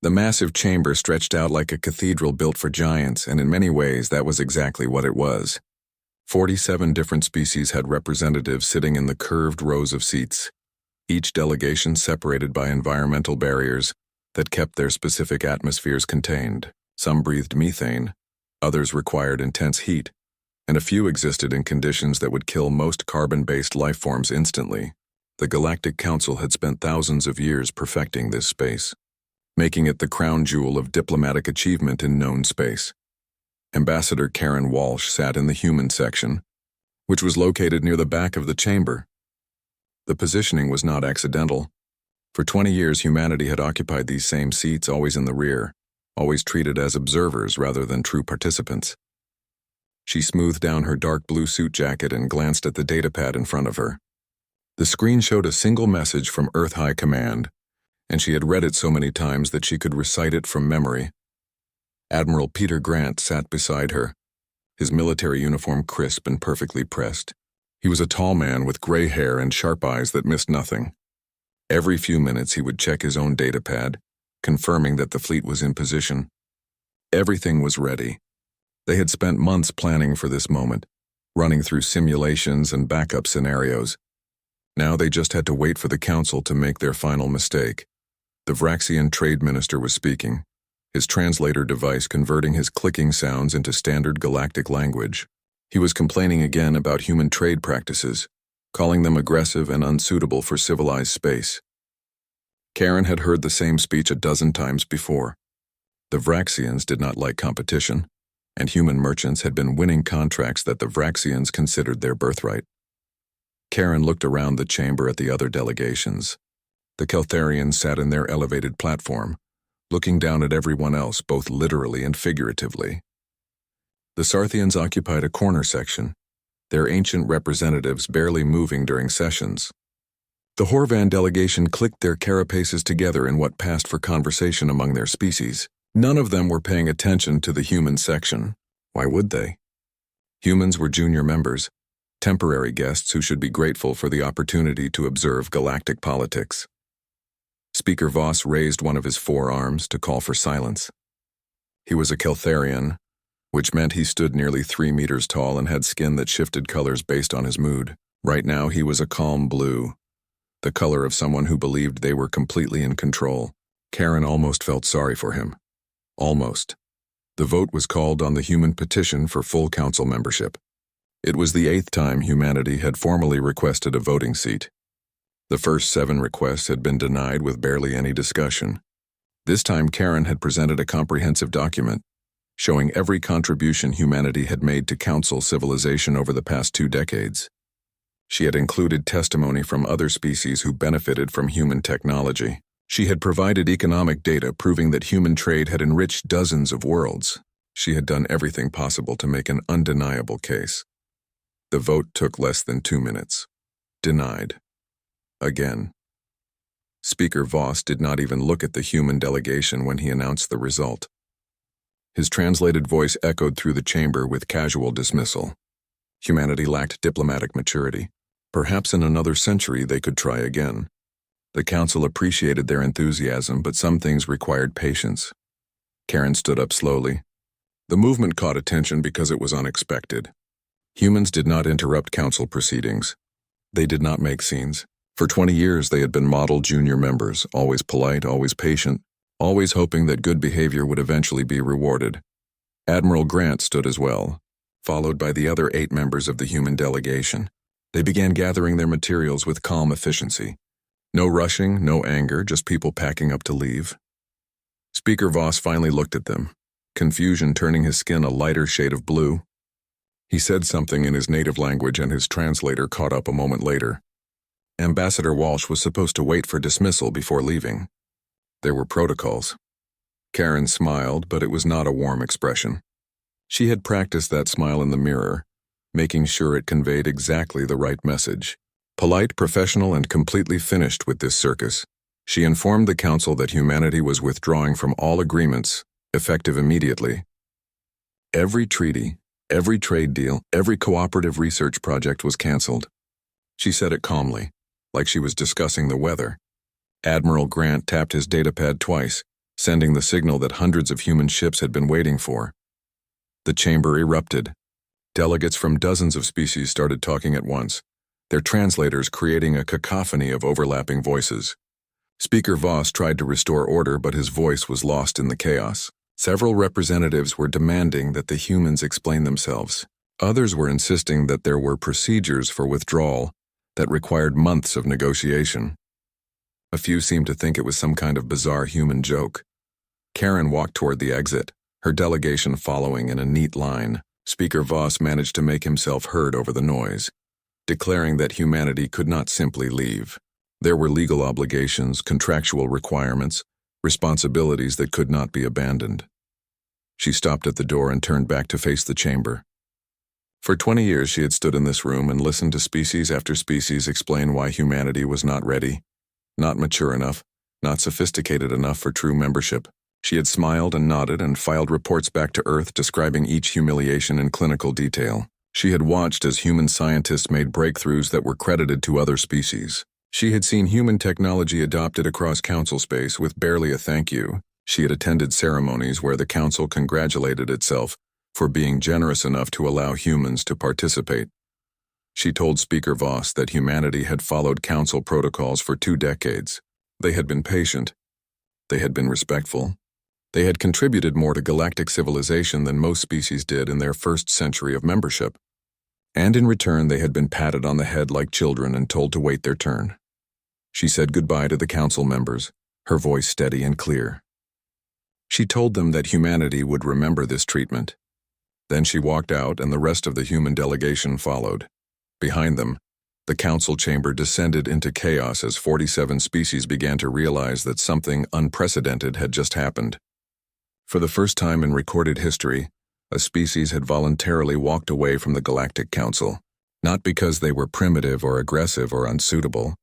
The massive chamber stretched out like a cathedral built for giants, and in many ways that was exactly what it was. 47 different species had representatives sitting in the curved rows of seats, each delegation separated by environmental barriers that kept their specific atmospheres contained. Some breathed methane, others required intense heat, and a few existed in conditions that would kill most carbon-based life forms instantly. The Galactic Council had spent thousands of years perfecting this space, making it the crown jewel of diplomatic achievement in known space. Ambassador Karen Walsh sat in the human section, which was located near the back of the chamber. The positioning was not accidental. For 20 years, humanity had occupied these same seats, always in the rear, always treated as observers rather than true participants. She smoothed down her dark blue suit jacket and glanced at the datapad in front of her. The screen showed a single message from Earth High Command, and she had read it so many times that she could recite it from memory. Admiral Peter Grant sat beside her, his military uniform crisp and perfectly pressed. He was a tall man with gray hair and sharp eyes that missed nothing. Every few minutes he would check his own datapad, confirming that the fleet was in position. Everything was ready. They had spent months planning for this moment, running through simulations and backup scenarios. Now they just had to wait for the Council to make their final mistake. The Vraxian Trade Minister was speaking, his translator device converting his clicking sounds into standard galactic language. He was complaining again about human trade practices, calling them aggressive and unsuitable for civilized space. Karen had heard the same speech a dozen times before. The Vraxians did not like competition, and human merchants had been winning contracts that the Vraxians considered their birthright. Karen looked around the chamber at the other delegations. The Keltharians sat in their elevated platform, looking down at everyone else both literally and figuratively. The Sarthians occupied a corner section, their ancient representatives barely moving during sessions. The Horvan delegation clicked their carapaces together in what passed for conversation among their species. None of them were paying attention to the human section. Why would they? Humans were junior members, temporary guests who should be grateful for the opportunity to observe galactic politics. Speaker Voss raised one of his forearms to call for silence. He was a Keltharian, which meant he stood nearly 3 meters tall and had skin that shifted colors based on his mood. Right now he was a calm blue, the color of someone who believed they were completely in control. Karen almost felt sorry for him. Almost. The vote was called on the human petition for full council membership. It was the 8th time humanity had formally requested a voting seat. The first 7 requests had been denied with barely any discussion. This time Karen had presented a comprehensive document, showing every contribution humanity had made to council civilization over the past 2 decades. She had included testimony from other species who benefited from human technology. She had provided economic data proving that human trade had enriched dozens of worlds. She had done everything possible to make an undeniable case. The vote took less than 2 minutes. Denied. Again. Speaker Voss did not even look at the human delegation when he announced the result. His translated voice echoed through the chamber with casual dismissal. Humanity lacked diplomatic maturity. Perhaps in another century they could try again. The council appreciated their enthusiasm, but some things required patience. Karen stood up slowly. The movement caught attention because it was unexpected. Humans did not interrupt council proceedings. They did not make scenes. For 20 years they had been model junior members, always polite, always patient, always hoping that good behavior would eventually be rewarded. Admiral Grant stood as well, followed by the other 8 members of the human delegation. They began gathering their materials with calm efficiency. No rushing, no anger, just people packing up to leave. Speaker Voss finally looked at them, confusion turning his skin a lighter shade of blue. He said something in his native language and his translator caught up a moment later. Ambassador Walsh was supposed to wait for dismissal before leaving. There were protocols. Karen smiled, but it was not a warm expression. She had practiced that smile in the mirror, making sure it conveyed exactly the right message. Polite, professional, and completely finished with this circus, she informed the council that humanity was withdrawing from all agreements, effective immediately. Every treaty, every trade deal, every cooperative research project was canceled. She said it calmly, like she was discussing the weather. Admiral Grant tapped his datapad twice, sending the signal that hundreds of human ships had been waiting for. The chamber erupted. Delegates from dozens of species started talking at once, their translators creating a cacophony of overlapping voices. Speaker Voss tried to restore order, but his voice was lost in the chaos. Several representatives were demanding that the humans explain themselves. Others were insisting that there were procedures for withdrawal that required months of negotiation. A few seemed to think it was some kind of bizarre human joke. Karen walked toward the exit, her delegation following in a neat line. Speaker Voss managed to make himself heard over the noise, declaring that humanity could not simply leave. There were legal obligations, contractual requirements, responsibilities that could not be abandoned. She stopped at the door and turned back to face the chamber. For 20 years she had stood in this room and listened to species after species explain why humanity was not ready, not mature enough, not sophisticated enough for true membership. She had smiled and nodded and filed reports back to Earth describing each humiliation in clinical detail. She had watched as human scientists made breakthroughs that were credited to other species. She had seen human technology adopted across council space with barely a thank you. She had attended ceremonies where the council congratulated itself for being generous enough to allow humans to participate. She told Speaker Voss that humanity had followed council protocols for 2 decades. They had been patient. They had been respectful. They had contributed more to galactic civilization than most species did in their first century of membership. And in return, they had been patted on the head like children and told to wait their turn. She said goodbye to the council members, her voice steady and clear. She told them that humanity would remember this treatment. Then she walked out and the rest of the human delegation followed. Behind them, the council chamber descended into chaos as 47 species began to realize that something unprecedented had just happened. For the first time in recorded history, a species had voluntarily walked away from the Galactic Council, not because they were primitive or aggressive or unsuitable,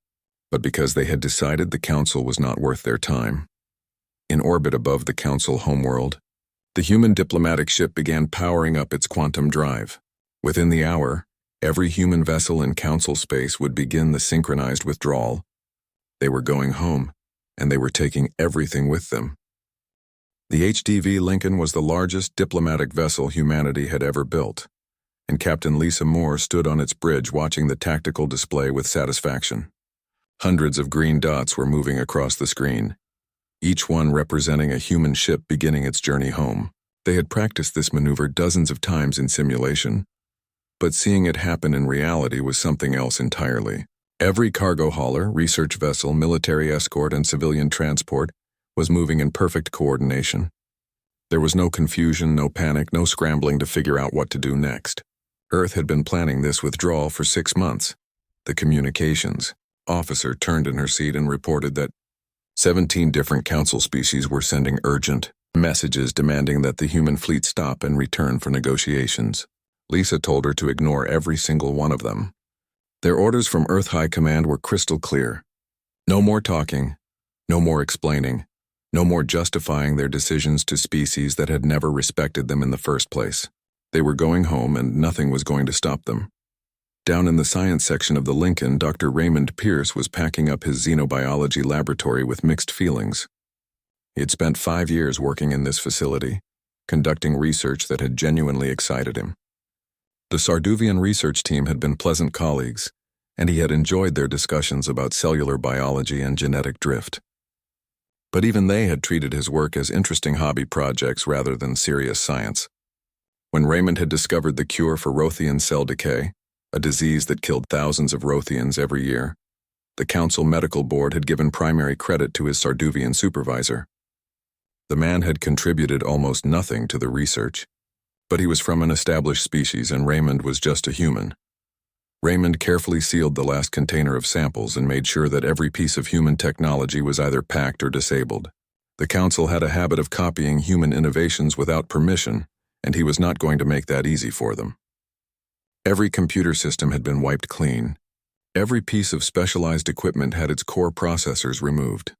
but because they had decided the Council was not worth their time. In orbit above the Council homeworld, the human diplomatic ship began powering up its quantum drive. Within the hour, every human vessel in Council space would begin the synchronized withdrawal. They were going home, and they were taking everything with them. The HDV Lincoln was the largest diplomatic vessel humanity had ever built, and Captain Lisa Moore stood on its bridge watching the tactical display with satisfaction. Hundreds of green dots were moving across the screen, each one representing a human ship beginning its journey home. They had practiced this maneuver dozens of times in simulation, but seeing it happen in reality was something else entirely. Every cargo hauler, research vessel, military escort, and civilian transport was moving in perfect coordination. There was no confusion, no panic, no scrambling to figure out what to do next. Earth had been planning this withdrawal for 6 months. The communications officer turned in her seat and reported that 17 different council species were sending urgent messages demanding that the human fleet stop and return for negotiations. Lisa told her to ignore every single one of them. Their orders from Earth High Command were crystal clear. No more talking, no more explaining, no more justifying their decisions to species that had never respected them in the first place. They were going home and nothing was going to stop them. Down in the science section of the Lincoln, Dr. Raymond Pierce was packing up his xenobiology laboratory with mixed feelings. He had spent 5 years working in this facility, conducting research that had genuinely excited him. The Sarduvian research team had been pleasant colleagues, and he had enjoyed their discussions about cellular biology and genetic drift. But even they had treated his work as interesting hobby projects rather than serious science. When Raymond had discovered the cure for Rothian cell decay, a disease that killed thousands of Rothians every year, the Council Medical Board had given primary credit to his Sarduvian supervisor. The man had contributed almost nothing to the research, but he was from an established species and Raymond was just a human. Raymond carefully sealed the last container of samples and made sure that every piece of human technology was either packed or disabled. The Council had a habit of copying human innovations without permission, and he was not going to make that easy for them. Every computer system had been wiped clean. Every piece of specialized equipment had its core processors removed.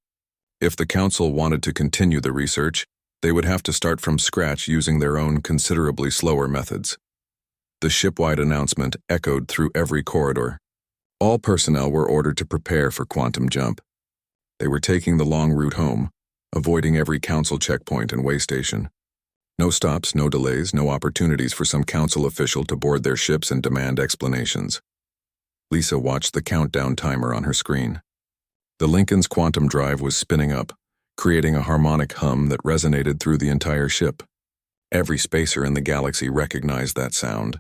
If the Council wanted to continue the research, they would have to start from scratch using their own considerably slower methods. The ship-wide announcement echoed through every corridor. All personnel were ordered to prepare for quantum jump. They were taking the long route home, avoiding every council checkpoint and way station. No stops, no delays, no opportunities for some council official to board their ships and demand explanations. Lisa watched the countdown timer on her screen. The Lincoln's quantum drive was spinning up, creating a harmonic hum that resonated through the entire ship. Every spacer in the galaxy recognized that sound.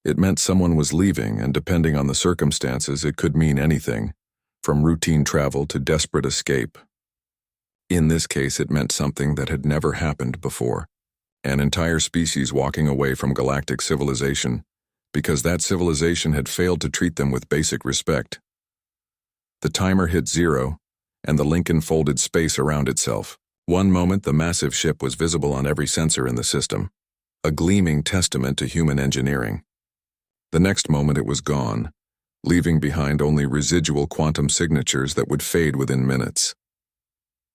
It meant someone was leaving, and depending on the circumstances, it could mean anything, from routine travel to desperate escape. In this case, it meant something that had never happened before. An entire species walking away from galactic civilization, because that civilization had failed to treat them with basic respect. The timer hit 0, and the Lincoln folded space around itself. One moment, the massive ship was visible on every sensor in the system, a gleaming testament to human engineering. The next moment, it was gone, leaving behind only residual quantum signatures that would fade within minutes.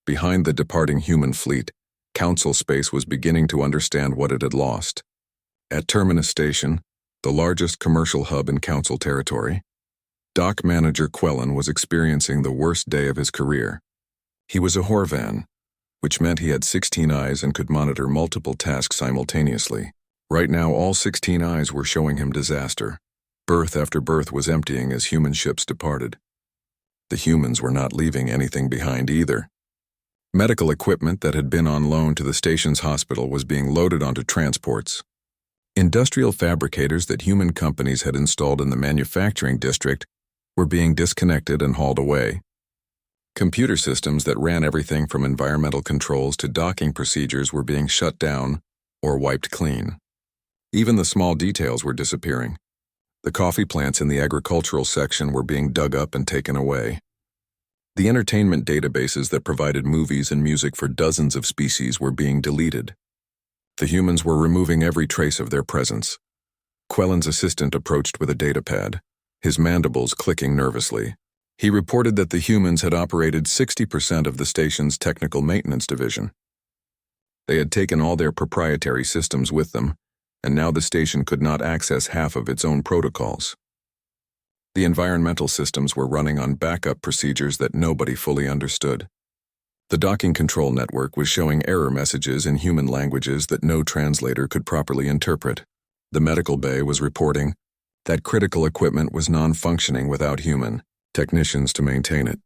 Behind the departing human fleet, Council Space was beginning to understand what it had lost. At Terminus Station, the largest commercial hub in Council territory, Dock Manager Quellen was experiencing the worst day of his career. He was a Horvan, which meant he had 16 eyes and could monitor multiple tasks simultaneously. Right now, all 16 eyes were showing him disaster. Berth after berth was emptying as human ships departed. The humans were not leaving anything behind either. Medical equipment that had been on loan to the station's hospital was being loaded onto transports. Industrial fabricators that human companies had installed in the manufacturing district were being disconnected and hauled away. Computer systems that ran everything from environmental controls to docking procedures were being shut down or wiped clean. Even the small details were disappearing. The coffee plants in the agricultural section were being dug up and taken away. The entertainment databases that provided movies and music for dozens of species were being deleted. The humans were removing every trace of their presence. Quellen's assistant approached with a datapad, his mandibles clicking nervously. He reported that the humans had operated 60% of the station's technical maintenance division. They had taken all their proprietary systems with them, and now the station could not access half of its own protocols. The environmental systems were running on backup procedures that nobody fully understood. The docking control network was showing error messages in human languages that no translator could properly interpret. The medical bay was reporting that critical equipment was non-functioning without human technicians to maintain it.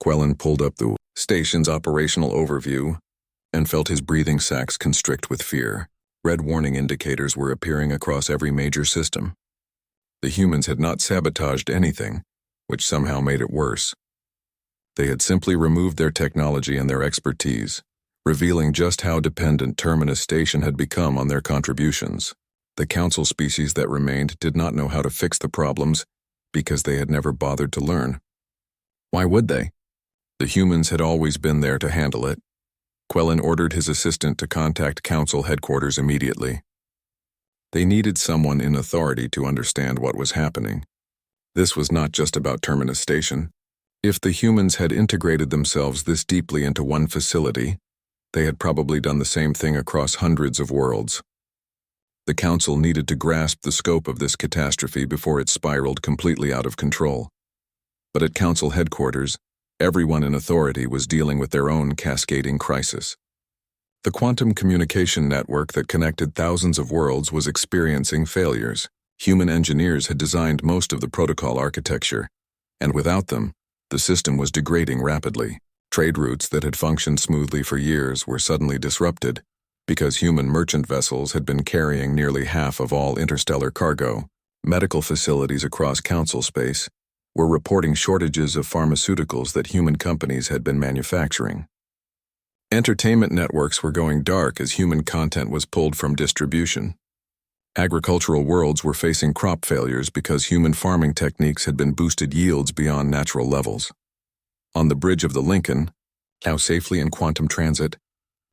Quellen pulled up the station's operational overview and felt his breathing sacs constrict with fear. Red warning indicators were appearing across every major system. The humans had not sabotaged anything, which somehow made it worse. They had simply removed their technology and their expertise, revealing just how dependent Terminus Station had become on their contributions. The council species that remained did not know how to fix the problems because they had never bothered to learn. Why would they? The humans had always been there to handle it. Quellen ordered his assistant to contact council headquarters immediately. They needed someone in authority to understand what was happening. This was not just about Terminus Station. If the humans had integrated themselves this deeply into one facility, they had probably done the same thing across hundreds of worlds. The council needed to grasp the scope of this catastrophe before it spiraled completely out of control. But at council headquarters, everyone in authority was dealing with their own cascading crisis. The quantum communication network that connected thousands of worlds was experiencing failures. Human engineers had designed most of the protocol architecture, and without them, the system was degrading rapidly. Trade routes that had functioned smoothly for years were suddenly disrupted because human merchant vessels had been carrying nearly half of all interstellar cargo. Medical facilities across council space were reporting shortages of pharmaceuticals that human companies had been manufacturing. Entertainment networks were going dark as human content was pulled from distribution. Agricultural worlds were facing crop failures because human farming techniques had been boosted yields beyond natural levels. On the bridge of the Lincoln, now safely in quantum transit,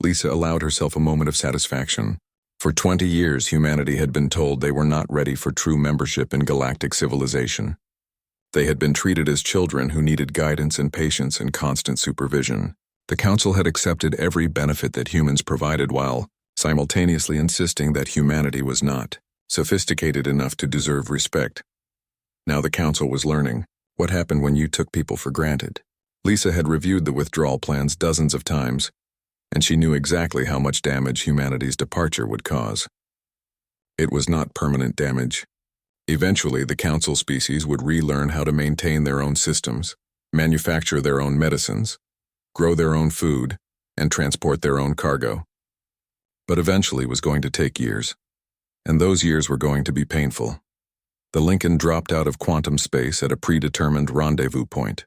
Lisa allowed herself a moment of satisfaction. For 20 years, humanity had been told they were not ready for true membership in galactic civilization. They had been treated as children who needed guidance and patience and constant supervision. The Council had accepted every benefit that humans provided while simultaneously insisting that humanity was not sophisticated enough to deserve respect. Now the Council was learning what happened when you took people for granted. Lisa had reviewed the withdrawal plans dozens of times, and she knew exactly how much damage humanity's departure would cause. It was not permanent damage. Eventually, the Council species would relearn how to maintain their own systems, manufacture their own medicines, grow their own food, and transport their own cargo. But eventually was going to take years, and those years were going to be painful. The Lincoln dropped out of quantum space at a predetermined rendezvous point.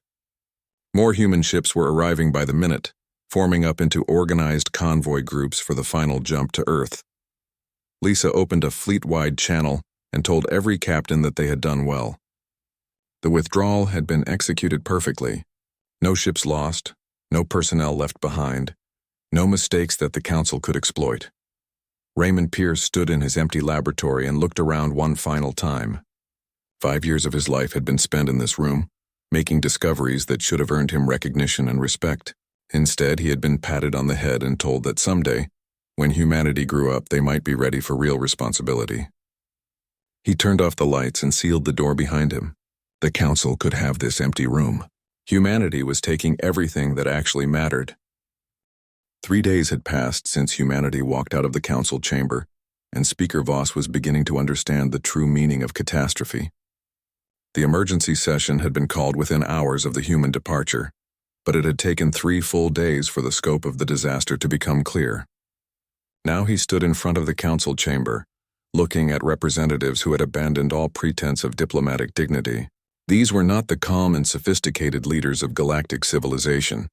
More human ships were arriving by the minute, forming up into organized convoy groups for the final jump to Earth. Lisa opened a fleet-wide channel and told every captain that they had done well. The withdrawal had been executed perfectly. No ships lost, no personnel left behind, no mistakes that the Council could exploit. Raymond Pierce stood in his empty laboratory and looked around one final time. 5 years of his life had been spent in this room, making discoveries that should have earned him recognition and respect. Instead, he had been patted on the head and told that someday, when humanity grew up, they might be ready for real responsibility. He turned off the lights and sealed the door behind him. The Council could have this empty room. Humanity was taking everything that actually mattered. 3 days had passed since humanity walked out of the Council chamber, and Speaker Voss was beginning to understand the true meaning of catastrophe. The emergency session had been called within hours of the human departure, but it had taken 3 full days for the scope of the disaster to become clear. Now he stood in front of the Council chamber, looking at representatives who had abandoned all pretense of diplomatic dignity. These were not the calm and sophisticated leaders of galactic civilization.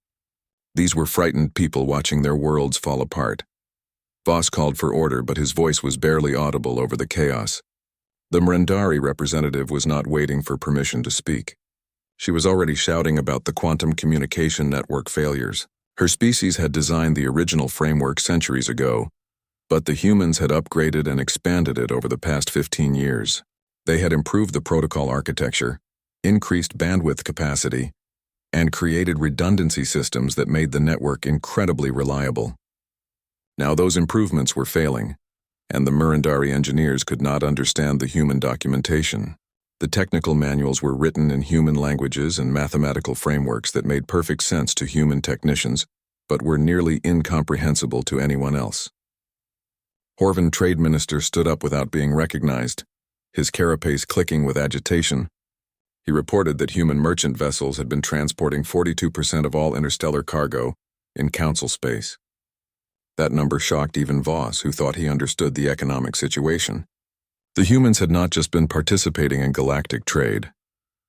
These were frightened people watching their worlds fall apart. Voss called for order, but his voice was barely audible over the chaos. The Mrendari representative was not waiting for permission to speak. She was already shouting about the quantum communication network failures. Her species had designed the original framework centuries ago, but the humans had upgraded and expanded it over the past 15 years. They had improved the protocol architecture, increased bandwidth capacity, and created redundancy systems that made the network incredibly reliable. Now those improvements were failing, and the Mrendari engineers could not understand the human documentation. The technical manuals were written in human languages and mathematical frameworks that made perfect sense to human technicians, but were nearly incomprehensible to anyone else. Horvan Trade Minister stood up without being recognized, his carapace clicking with agitation. He reported that human merchant vessels had been transporting 42% of all interstellar cargo in Council space. That number shocked even Voss, who thought he understood the economic situation. The humans had not just been participating in galactic trade.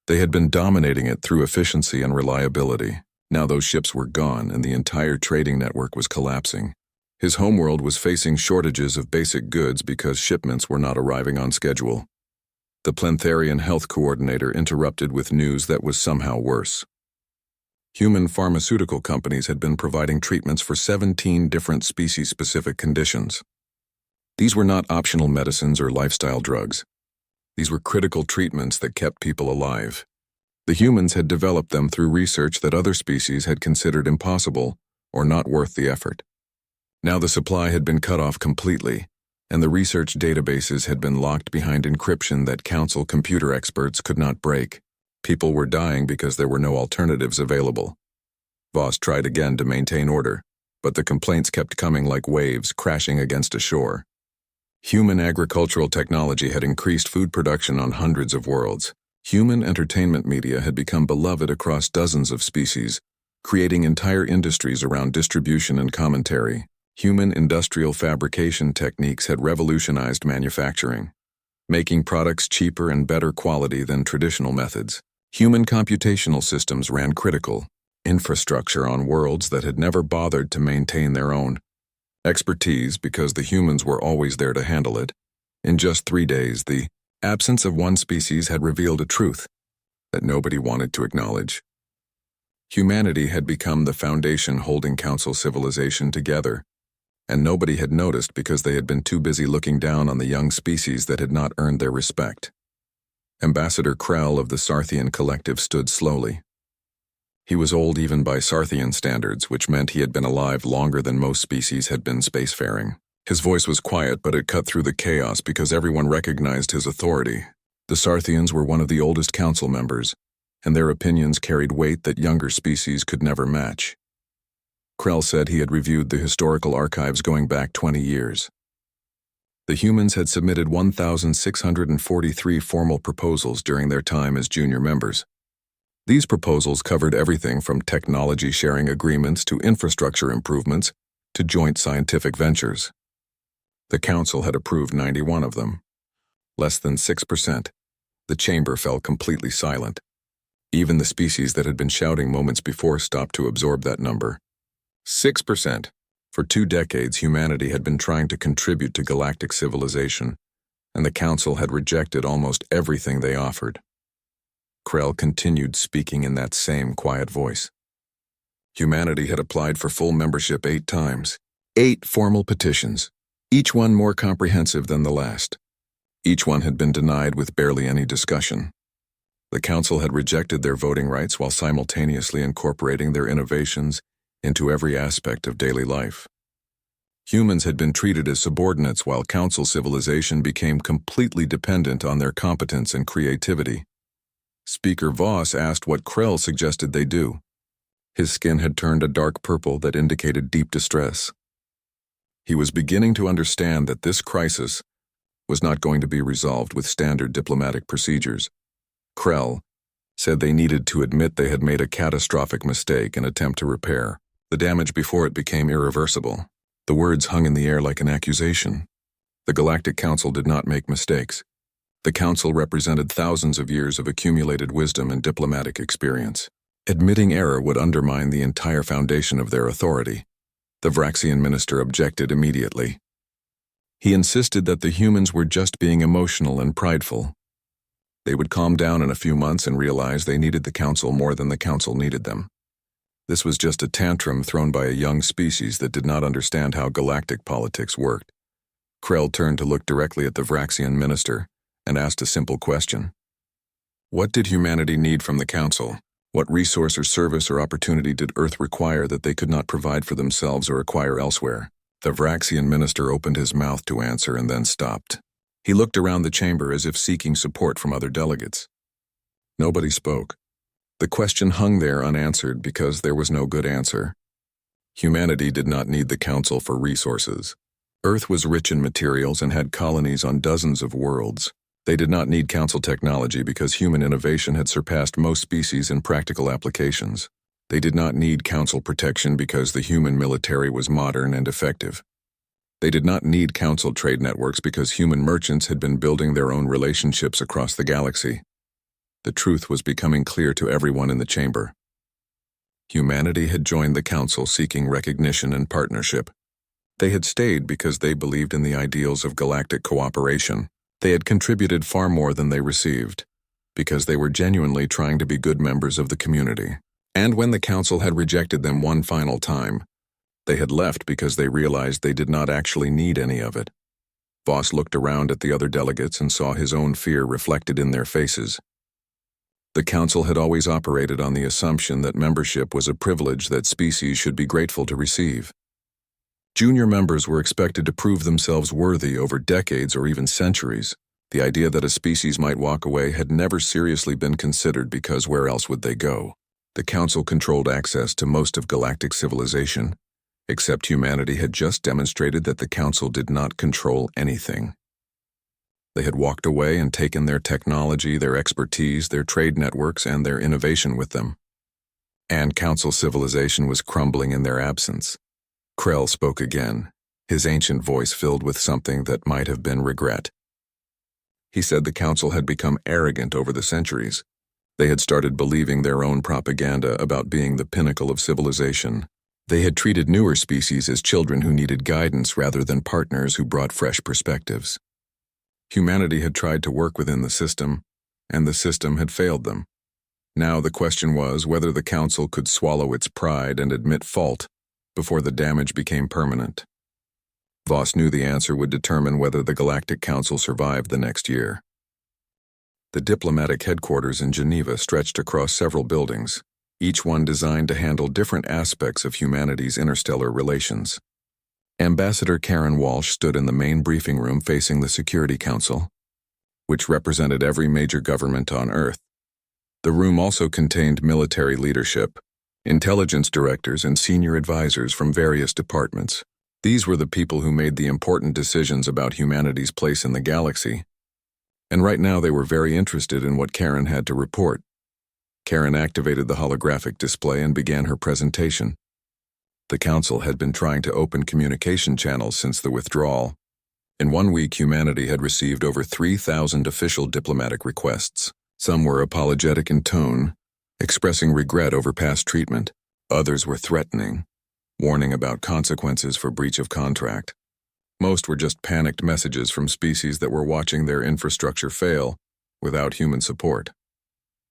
They had been dominating it through efficiency and reliability. Now those ships were gone, and the entire trading network was collapsing. His homeworld was facing shortages of basic goods because shipments were not arriving on schedule. The Planetharian health coordinator interrupted with news that was somehow worse. Human pharmaceutical companies had been providing treatments for 17 different species-specific conditions. These were not optional medicines or lifestyle drugs. These were critical treatments that kept people alive. The humans had developed them through research that other species had considered impossible or not worth the effort. Now the supply had been cut off completely, and the research databases had been locked behind encryption that Council computer experts could not break. People were dying because there were no alternatives available. Voss tried again to maintain order, but the complaints kept coming like waves crashing against a shore. Human agricultural technology had increased food production on hundreds of worlds. Human entertainment media had become beloved across dozens of species, creating entire industries around distribution and commentary. Human industrial fabrication techniques had revolutionized manufacturing, making products cheaper and better quality than traditional methods. Human computational systems ran critical infrastructure on worlds that had never bothered to maintain their own expertise because the humans were always there to handle it. In just 3 days, the absence of one species had revealed a truth that nobody wanted to acknowledge. Humanity had become the foundation holding Council civilization together, and nobody had noticed because they had been too busy looking down on the young species that had not earned their respect. Ambassador Krell of the Sarthian Collective stood slowly. He was old even by Sarthian standards, which meant he had been alive longer than most species had been spacefaring. His voice was quiet, but it cut through the chaos because everyone recognized his authority. The Sarthians were one of the oldest council members, and their opinions carried weight that younger species could never match. Krell said he had reviewed the historical archives going back 20 years. The humans had submitted 1,643 formal proposals during their time as junior members. These proposals covered everything from technology sharing agreements to infrastructure improvements to joint scientific ventures. The Council had approved 91 of them. Less than 6%. The chamber fell completely silent. Even the species that had been shouting moments before stopped to absorb that number. 6%. For 2 decades, humanity had been trying to contribute to galactic civilization, and the Council had rejected almost everything they offered. Krell continued speaking in that same quiet voice. Humanity had applied for full membership 8 times. 8 formal petitions, each one more comprehensive than the last. Each one had been denied with barely any discussion. The Council had rejected their voting rights while simultaneously incorporating their innovations into every aspect of daily life. Humans had been treated as subordinates while Council civilization became completely dependent on their competence and creativity. Speaker Voss asked what Krell suggested they do. His skin had turned a dark purple that indicated deep distress. He was beginning to understand that this crisis was not going to be resolved with standard diplomatic procedures. Krell said they needed to admit they had made a catastrophic mistake and attempt to repair the damage before it became irreversible. The words hung in the air like an accusation. The Galactic Council did not make mistakes. The Council represented thousands of years of accumulated wisdom and diplomatic experience. Admitting error would undermine the entire foundation of their authority. The Vraxian minister objected immediately. He insisted that the humans were just being emotional and prideful. They would calm down in a few months and realize they needed the Council more than the Council needed them. This was just a tantrum thrown by a young species that did not understand how galactic politics worked. Krell turned to look directly at the Vraxian minister and asked a simple question. What did humanity need from the Council? What resource or service or opportunity did Earth require that they could not provide for themselves or acquire elsewhere? The Vraxian minister opened his mouth to answer and then stopped. He looked around the chamber as if seeking support from other delegates. Nobody spoke. The question hung there unanswered because there was no good answer. Humanity did not need the Council for resources. Earth was rich in materials and had colonies on dozens of worlds. They did not need Council technology because human innovation had surpassed most species in practical applications. They did not need Council protection because the human military was modern and effective. They did not need Council trade networks because human merchants had been building their own relationships across the galaxy. The truth was becoming clear to everyone in the chamber. Humanity had joined the Council seeking recognition and partnership. They had stayed because they believed in the ideals of galactic cooperation. They had contributed far more than they received, because they were genuinely trying to be good members of the community. And when the Council had rejected them one final time, they had left because they realized they did not actually need any of it. Voss looked around at the other delegates and saw his own fear reflected in their faces. The Council had always operated on the assumption that membership was a privilege that species should be grateful to receive. Junior members were expected to prove themselves worthy over decades or even centuries. The idea that a species might walk away had never seriously been considered because where else would they go? The Council controlled access to most of galactic civilization, except humanity had just demonstrated that the Council did not control anything. They had walked away and taken their technology, their expertise, their trade networks, and their innovation with them. And Council civilization was crumbling in their absence. Krell spoke again, his ancient voice filled with something that might have been regret. He said the Council had become arrogant over the centuries. They had started believing their own propaganda about being the pinnacle of civilization. They had treated newer species as children who needed guidance rather than partners who brought fresh perspectives. Humanity had tried to work within the system, and the system had failed them. Now the question was whether the Council could swallow its pride and admit fault before the damage became permanent. Voss knew the answer would determine whether the Galactic Council survived the next year. The diplomatic headquarters in Geneva stretched across several buildings, each one designed to handle different aspects of humanity's interstellar relations. Ambassador Karen Walsh stood in the main briefing room facing the Security Council, which represented every major government on Earth. The room also contained military leadership, intelligence directors, and senior advisors from various departments. These were the people who made the important decisions about humanity's place in the galaxy. And right now they were very interested in what Karen had to report. Karen activated the holographic display and began her presentation. The Council had been trying to open communication channels since the withdrawal. In 1 week, humanity had received over 3,000 official diplomatic requests. Some were apologetic in tone, expressing regret over past treatment. Others were threatening, warning about consequences for breach of contract. Most were just panicked messages from species that were watching their infrastructure fail without human support.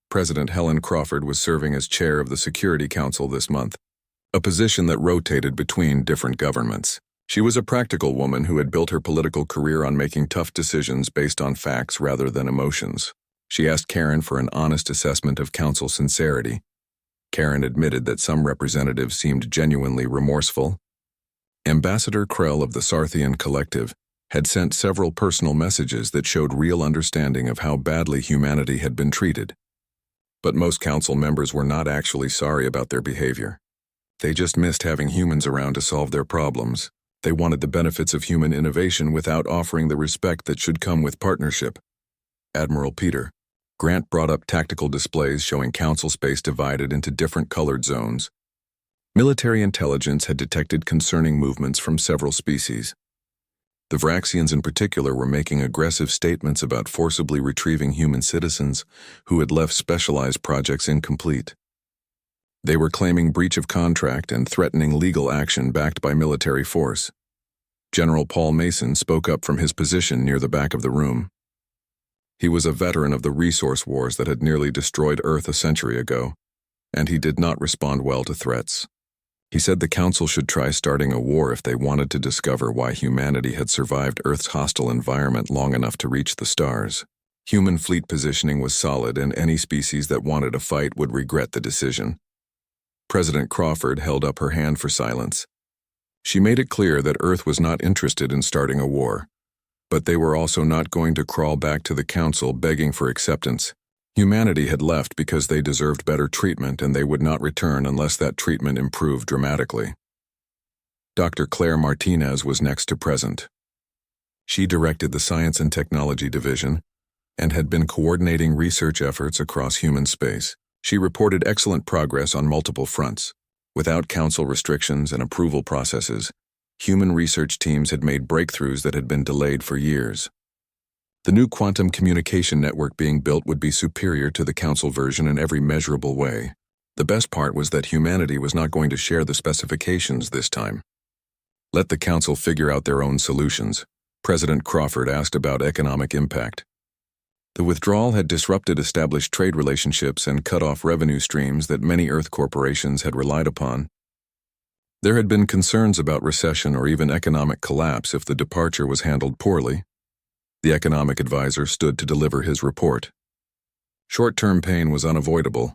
President Helen Crawford was serving as chair of the Security Council this month, a position that rotated between different governments. She was a practical woman who had built her political career on making tough decisions based on facts rather than emotions. She asked Karen for an honest assessment of Council sincerity. Karen admitted that some representatives seemed genuinely remorseful. Ambassador Krell of the Sarthian Collective had sent several personal messages that showed real understanding of how badly humanity had been treated. But most Council members were not actually sorry about their behavior. They just missed having humans around to solve their problems. They wanted the benefits of human innovation without offering the respect that should come with partnership. Admiral Peter Grant brought up tactical displays showing Council space divided into different colored zones. Military intelligence had detected concerning movements from several species. The Vraxians in particular were making aggressive statements about forcibly retrieving human citizens who had left specialized projects incomplete. They were claiming breach of contract and threatening legal action backed by military force. General Paul Mason spoke up from his position near the back of the room. He was a veteran of the resource wars that had nearly destroyed Earth a century ago, and he did not respond well to threats. He said the Council should try starting a war if they wanted to discover why humanity had survived Earth's hostile environment long enough to reach the stars. Human fleet positioning was solid, and any species that wanted a fight would regret the decision. President Crawford held up her hand for silence. She made it clear that Earth was not interested in starting a war, but they were also not going to crawl back to the Council begging for acceptance. Humanity had left because they deserved better treatment, and they would not return unless that treatment improved dramatically. Dr. Claire Martinez was next to present. She directed the Science and Technology Division and had been coordinating research efforts across human space. She reported excellent progress on multiple fronts. Without Council restrictions and approval processes, human research teams had made breakthroughs that had been delayed for years. The new quantum communication network being built would be superior to the Council version in every measurable way. The best part was that humanity was not going to share the specifications this time. Let the Council figure out their own solutions. President Crawford asked about economic impact. The withdrawal had disrupted established trade relationships and cut off revenue streams that many Earth corporations had relied upon. There had been concerns about recession or even economic collapse if the departure was handled poorly. The economic advisor stood to deliver his report. Short-term pain was unavoidable,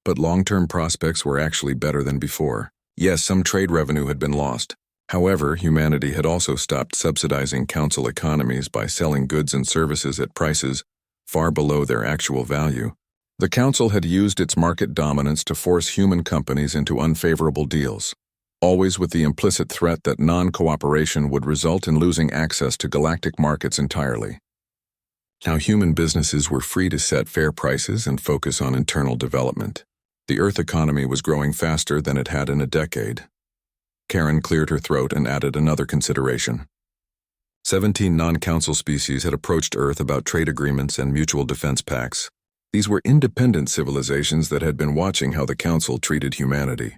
but long-term prospects were actually better than before. Yes, some trade revenue had been lost. However, humanity had also stopped subsidizing Council economies by selling goods and services at prices far below their actual value. The Council had used its market dominance to force human companies into unfavorable deals, always with the implicit threat that non-cooperation would result in losing access to galactic markets entirely. Now human businesses were free to set fair prices and focus on internal development. The Earth economy was growing faster than it had in a decade. Karen cleared her throat and added another consideration. 17 non-Council species had approached Earth about trade agreements and mutual defense pacts. These were independent civilizations that had been watching how the Council treated humanity.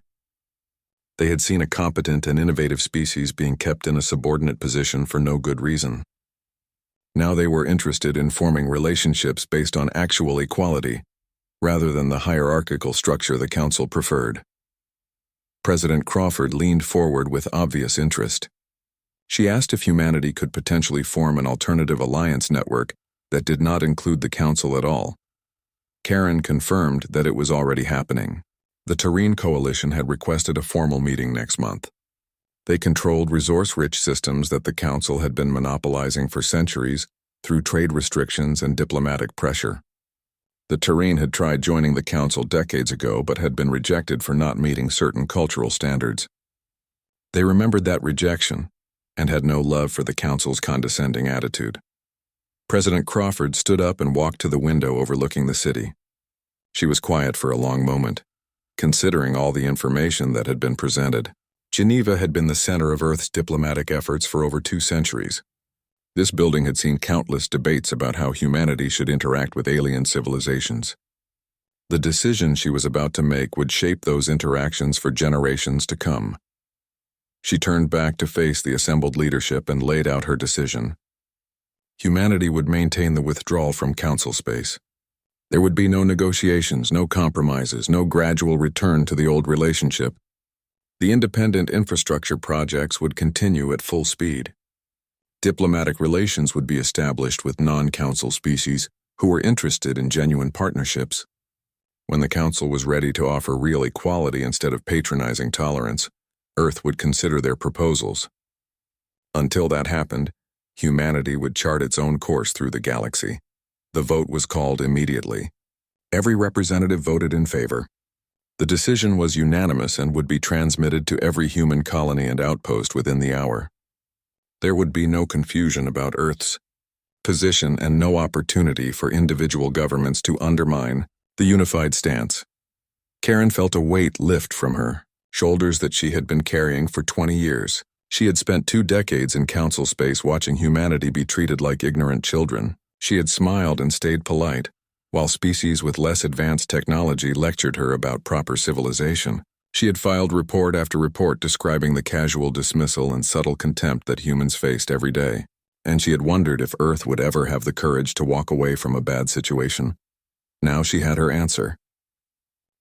They had seen a competent and innovative species being kept in a subordinate position for no good reason. Now they were interested in forming relationships based on actual equality, rather than the hierarchical structure the Council preferred. President Crawford leaned forward with obvious interest. She asked if humanity could potentially form an alternative alliance network that did not include the Council at all. Karen confirmed that it was already happening. The Terrene Coalition had requested a formal meeting next month. They controlled resource-rich systems that the Council had been monopolizing for centuries through trade restrictions and diplomatic pressure. The Terrene had tried joining the council decades ago but had been rejected for not meeting certain cultural standards. They remembered that rejection and had no love for the council's condescending attitude. President Crawford stood up and walked to the window overlooking the city. She was quiet for a long moment, considering all the information that had been presented. Geneva had been the center of Earth's diplomatic efforts for over 2 centuries. This building had seen countless debates about how humanity should interact with alien civilizations. The decision she was about to make would shape those interactions for generations to come. She turned back to face the assembled leadership and laid out her decision. Humanity would maintain the withdrawal from council space. There would be no negotiations, no compromises, no gradual return to the old relationship. The independent infrastructure projects would continue at full speed. Diplomatic relations would be established with non-council species who were interested in genuine partnerships. When the council was ready to offer real equality instead of patronizing tolerance, Earth would consider their proposals. Until that happened, humanity would chart its own course through the galaxy. The vote was called immediately. Every representative voted in favor. The decision was unanimous and would be transmitted to every human colony and outpost within the hour. There would be no confusion about Earth's position and no opportunity for individual governments to undermine the unified stance. Karen felt a weight lift from her shoulders that she had been carrying for 20 years. She had spent 2 decades in council space watching humanity be treated like ignorant children. She had smiled and stayed polite, while species with less advanced technology lectured her about proper civilization. She had filed report after report describing the casual dismissal and subtle contempt that humans faced every day, and she had wondered if Earth would ever have the courage to walk away from a bad situation. Now she had her answer.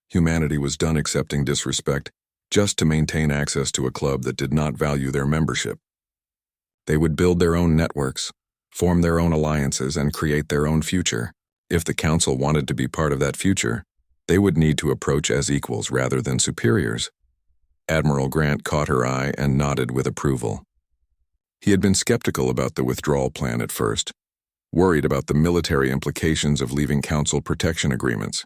Humanity was done accepting disrespect just to maintain access to a club that did not value their membership. They would build their own networks, form their own alliances, and create their own future. If the council wanted to be part of that future, they would need to approach as equals rather than superiors. Admiral Grant caught her eye and nodded with approval. He had been skeptical about the withdrawal plan at first, worried about the military implications of leaving council protection agreements.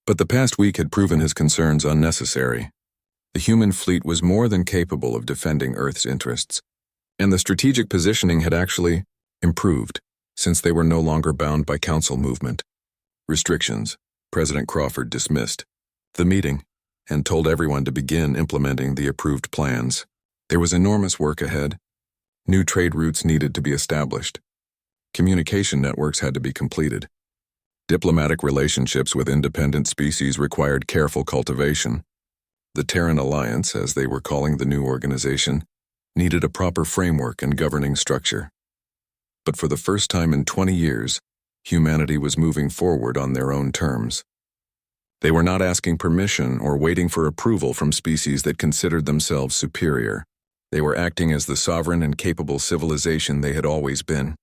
But the past week had proven his concerns unnecessary. The human fleet was more than capable of defending Earth's interests, and the strategic positioning had actually improved, since they were no longer bound by council movement restrictions. President Crawford dismissed the meeting and told everyone to begin implementing the approved plans. There was enormous work ahead. New trade routes needed to be established. Communication networks had to be completed. Diplomatic relationships with independent species required careful cultivation. The Terran Alliance, as they were calling the new organization, needed a proper framework and governing structure. But for the first time in 20 years, humanity was moving forward on their own terms. They were not asking permission or waiting for approval from species that considered themselves superior. They were acting as the sovereign and capable civilization they had always been.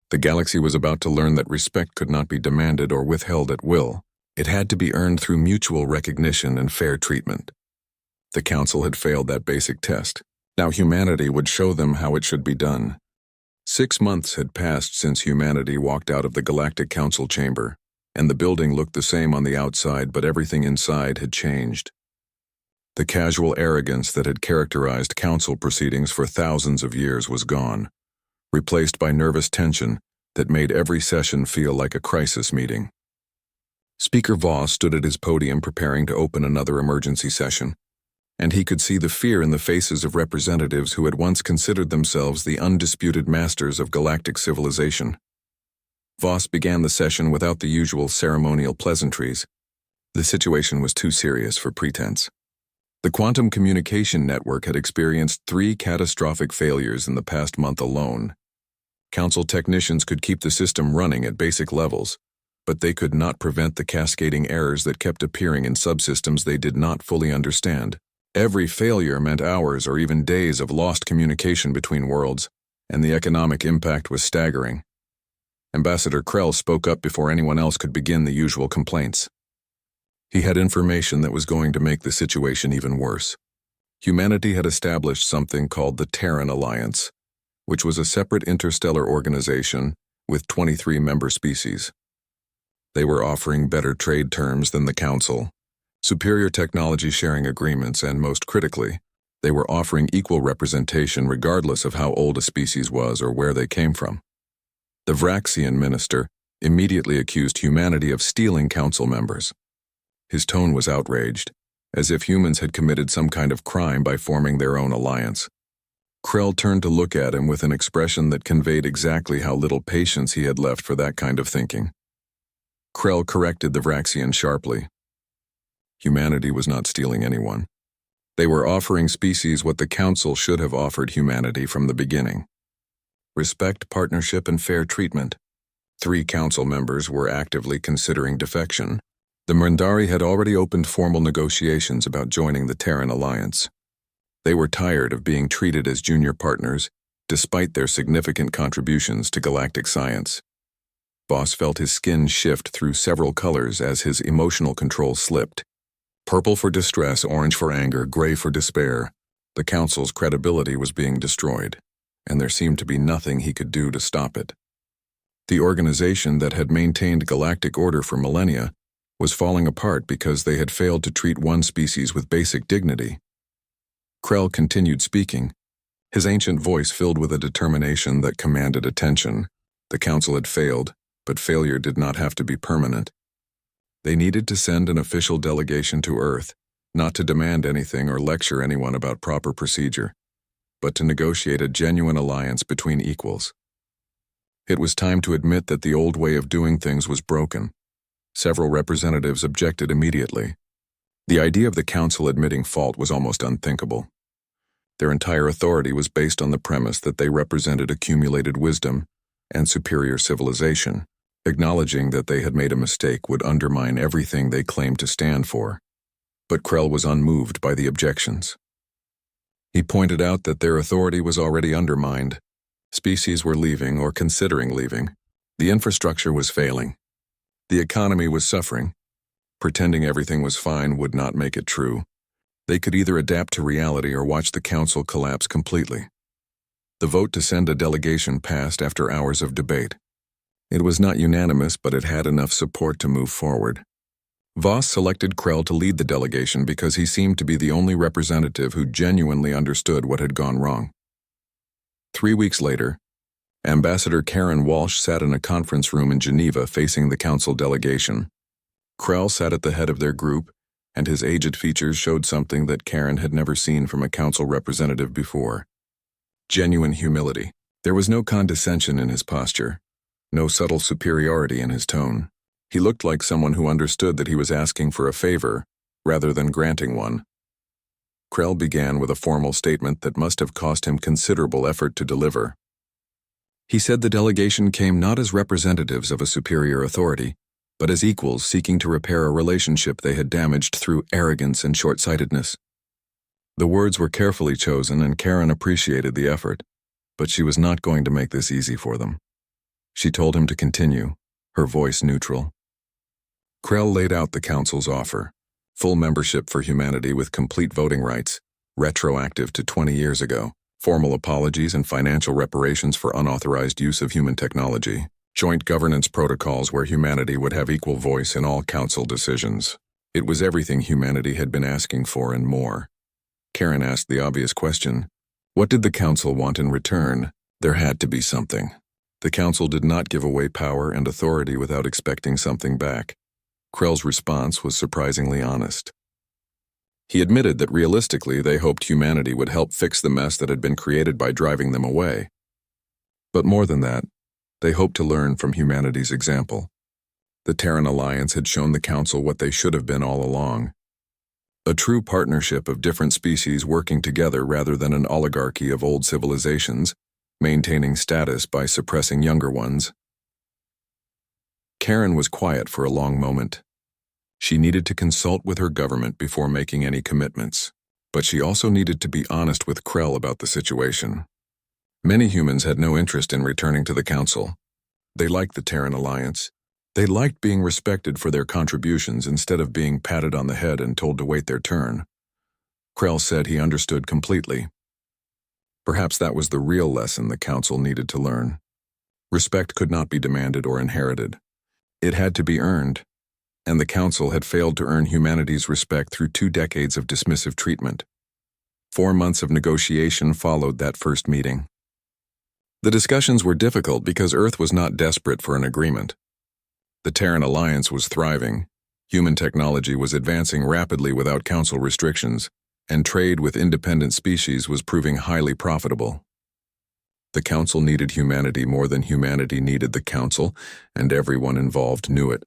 The galaxy was about to learn that respect could not be demanded or withheld at will. It had to be earned through mutual recognition and fair treatment. The council had failed that basic test. Now humanity would show them how it should be done. 6 months had passed since humanity walked out of the Galactic Council chamber, and the building looked the same on the outside, but everything inside had changed. The casual arrogance that had characterized council proceedings for thousands of years was gone, replaced by nervous tension that made every session feel like a crisis meeting. Speaker Voss stood at his podium preparing to open another emergency session, and he could see the fear in the faces of representatives who had once considered themselves the undisputed masters of galactic civilization. Voss began the session without the usual ceremonial pleasantries. The situation was too serious for pretense. The quantum communication network had experienced 3 catastrophic failures in the past month alone. Council technicians could keep the system running at basic levels, but they could not prevent the cascading errors that kept appearing in subsystems they did not fully understand. Every failure meant hours or even days of lost communication between worlds, and the economic impact was staggering. Ambassador Krell spoke up before anyone else could begin the usual complaints. He had information that was going to make the situation even worse. Humanity had established something called the Terran Alliance, which was a separate interstellar organization with 23 member species. They were offering better trade terms than the Council, superior technology sharing agreements, and most critically, they were offering equal representation regardless of how old a species was or where they came from. The Vraxian minister immediately accused humanity of stealing Council members. His tone was outraged, as if humans had committed some kind of crime by forming their own alliance. Krell turned to look at him with an expression that conveyed exactly how little patience he had left for that kind of thinking. Krell corrected the Vraxian sharply. Humanity was not stealing anyone. They were offering species what the Council should have offered humanity from the beginning: respect, partnership, and fair treatment. 3 Council members were actively considering defection. The Mundari had already opened formal negotiations about joining the Terran Alliance. They were tired of being treated as junior partners, despite their significant contributions to galactic science. Voss felt his skin shift through several colors as his emotional control slipped. Purple for distress, orange for anger, gray for despair. The Council's credibility was being destroyed, and there seemed to be nothing he could do to stop it. The organization that had maintained galactic order for millennia was falling apart because they had failed to treat one species with basic dignity. Krell continued speaking, his ancient voice filled with a determination that commanded attention. The Council had failed, but failure did not have to be permanent. They needed to send an official delegation to Earth, not to demand anything or lecture anyone about proper procedure, but to negotiate a genuine alliance between equals. It was time to admit that the old way of doing things was broken. Several representatives objected immediately. The idea of the Council admitting fault was almost unthinkable. Their entire authority was based on the premise that they represented accumulated wisdom and superior civilization. Acknowledging that they had made a mistake would undermine everything they claimed to stand for. But Krell was unmoved by the objections. He pointed out that their authority was already undermined. Species were leaving or considering leaving. The infrastructure was failing. The economy was suffering. Pretending everything was fine would not make it true. They could either adapt to reality or watch the Council collapse completely. The vote to send a delegation passed after hours of debate. It was not unanimous, but it had enough support to move forward. Voss selected Krell to lead the delegation because he seemed to be the only representative who genuinely understood what had gone wrong. 3 weeks later, Ambassador Karen Walsh sat in a conference room in Geneva facing the Council delegation. Krell sat at the head of their group, and his aged features showed something that Karen had never seen from a Council representative before: genuine humility. There was no condescension in his posture. No subtle superiority in his tone. He looked like someone who understood that he was asking for a favor, rather than granting one. Krell began with a formal statement that must have cost him considerable effort to deliver. He said the delegation came not as representatives of a superior authority, but as equals seeking to repair a relationship they had damaged through arrogance and short-sightedness. The words were carefully chosen, and Karen appreciated the effort, but she was not going to make this easy for them. She told him to continue, her voice neutral. Krell laid out the Council's offer: full membership for humanity with complete voting rights, retroactive to 20 years ago, formal apologies and financial reparations for unauthorized use of human technology, joint governance protocols where humanity would have equal voice in all Council decisions. It was everything humanity had been asking for and more. Karen asked the obvious question: what did the Council want in return? There had to be something. The Council did not give away power and authority without expecting something back. Krell's response was surprisingly honest. He admitted that realistically they hoped humanity would help fix the mess that had been created by driving them away. But more than that, they hoped to learn from humanity's example. The Terran Alliance had shown the Council what they should have been all along: a true partnership of different species working together rather than an oligarchy of old civilizations, maintaining status by suppressing younger ones. Karen was quiet for a long moment. She needed to consult with her government before making any commitments, but she also needed to be honest with Krell about the situation. Many humans had no interest in returning to the Council. They liked the Terran Alliance. They liked being respected for their contributions instead of being patted on the head and told to wait their turn. Krell said he understood completely. Perhaps that was the real lesson the Council needed to learn. Respect could not be demanded or inherited. It had to be earned, and the Council had failed to earn humanity's respect through 2 decades of dismissive treatment. 4 months of negotiation followed that first meeting. The discussions were difficult because Earth was not desperate for an agreement. The Terran Alliance was thriving, human technology was advancing rapidly without Council restrictions, and trade with independent species was proving highly profitable. The Council needed humanity more than humanity needed the Council, and everyone involved knew it.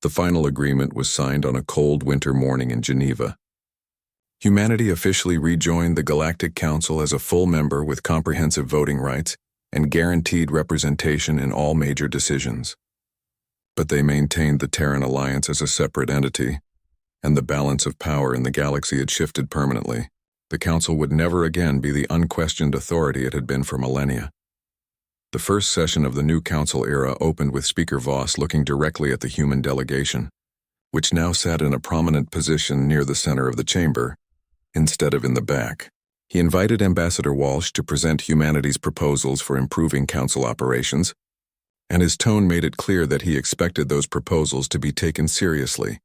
The final agreement was signed on a cold winter morning in Geneva. Humanity officially rejoined the Galactic Council as a full member with comprehensive voting rights and guaranteed representation in all major decisions. But they maintained the Terran Alliance as a separate entity, and the balance of power in the galaxy had shifted permanently. The Council would never again be the unquestioned authority it had been for millennia. The first session of the new Council era opened with Speaker Voss looking directly at the human delegation, which now sat in a prominent position near the center of the chamber, instead of in the back. He invited Ambassador Walsh to present humanity's proposals for improving Council operations, and his tone made it clear that he expected those proposals to be taken seriously.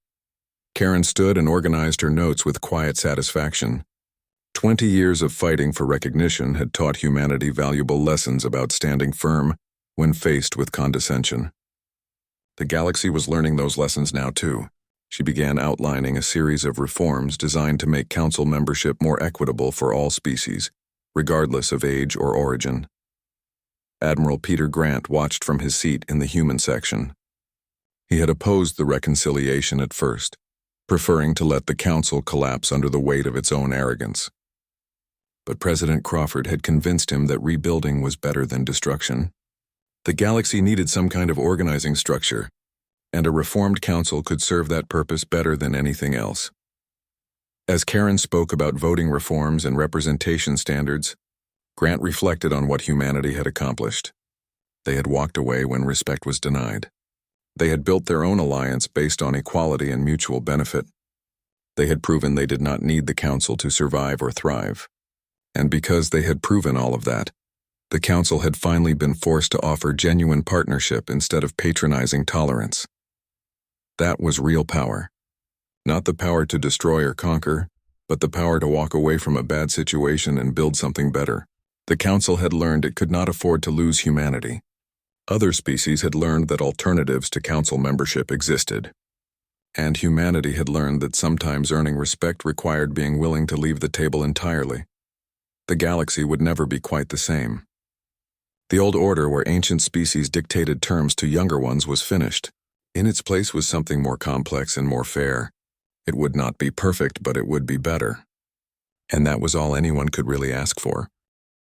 Karen stood and organized her notes with quiet satisfaction. 20 years of fighting for recognition had taught humanity valuable lessons about standing firm when faced with condescension. The galaxy was learning those lessons now too. She began outlining a series of reforms designed to make Council membership more equitable for all species, regardless of age or origin. Admiral Peter Grant watched from his seat in the human section. He had opposed the reconciliation at first, preferring to let the Council collapse under the weight of its own arrogance. But President Crawford had convinced him that rebuilding was better than destruction. The galaxy needed some kind of organizing structure, and a reformed Council could serve that purpose better than anything else. As Karen spoke about voting reforms and representation standards, Grant reflected on what humanity had accomplished. They had walked away when respect was denied. They had built their own alliance based on equality and mutual benefit. They had proven they did not need the Council to survive or thrive. And because they had proven all of that, the Council had finally been forced to offer genuine partnership instead of patronizing tolerance. That was real power. Not the power to destroy or conquer, but the power to walk away from a bad situation and build something better. The Council had learned it could not afford to lose humanity. Other species had learned that alternatives to Council membership existed. And humanity had learned that sometimes earning respect required being willing to leave the table entirely. The galaxy would never be quite the same. The old order where ancient species dictated terms to younger ones was finished. In its place was something more complex and more fair. It would not be perfect, but it would be better. And that was all anyone could really ask for.